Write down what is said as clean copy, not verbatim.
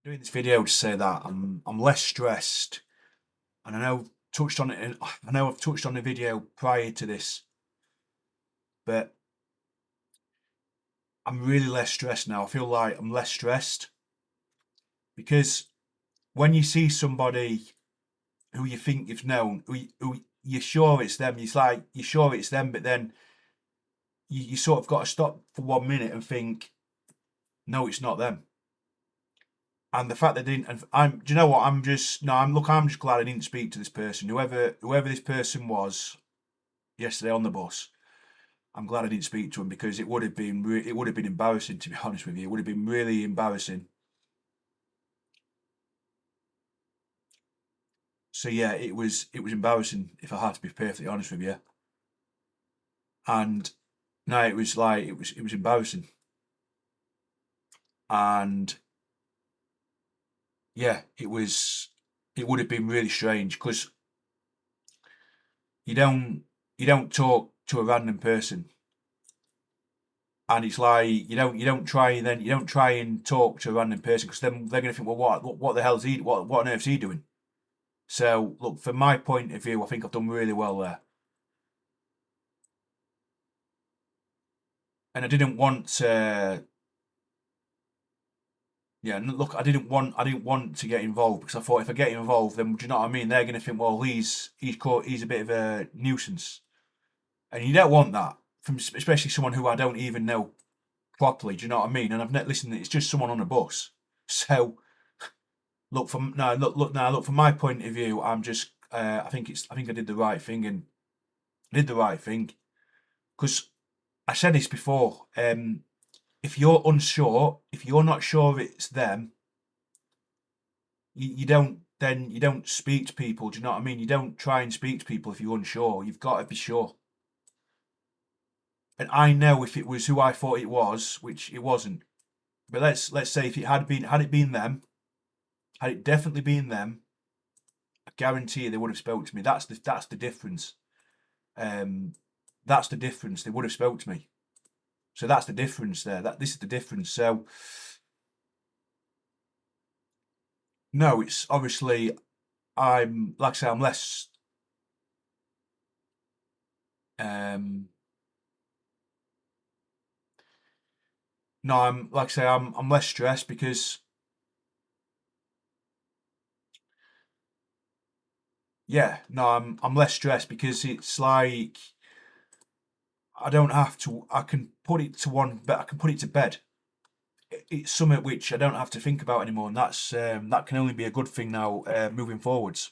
Doing this video to say that I'm less stressed, and I know touched on it. I know I've touched on the video prior to this, but I'm really less stressed now. I feel like I'm less stressed because when you see somebody who you think you've known, who you're sure it's them, it's like you're sure it's them, but then you sort of got to stop for 1 minute and think, no, it's not them. And the fact they didn't, and do you know what? I'm just glad I didn't speak to this person, whoever this person was yesterday on the bus. I'm glad I didn't speak to him because it would have been embarrassing, to be honest with you. It would have been really embarrassing. So yeah, it was embarrassing, if I had to be perfectly honest with you. And no, it was embarrassing. And yeah, it would have been really strange because you don't talk to a random person, and it's like you don't try and talk to a random person because then they're going to think, well, what the hell is he, what on earth is he doing? So look, from my point of view, I think I've done really well there, and I didn't want to. Yeah, look, I didn't want to get involved because I thought if I get involved, then do you know what I mean? They're going to think, well, he's a bit of a nuisance, and you don't want that from especially someone who I don't even know properly. Do you know what I mean? And I've not listened. It's just someone on a bus. So look from my point of view, I'm just I think I did the right thing, and I did the right thing because I said this before. If you're unsure, if you're not sure it's them, you don't speak to people. Do you know what I mean? You don't try and speak to people if you're unsure. You've got to be sure. And I know if it was who I thought it was, which it wasn't. But let's say if it had been them, had it definitely been them, I guarantee you they would have spoke to me. That's the difference. That's the difference. They would have spoke to me. So that's the difference there. This is the difference. So no, it's obviously I'm like I say I'm less no, I'm like I say I'm less stressed because yeah, no, I'm less stressed because it's like I don't have to. I can put it to one, but I can put it to bed. It's something which I don't have to think about anymore, and that can only be a good thing now moving forwards.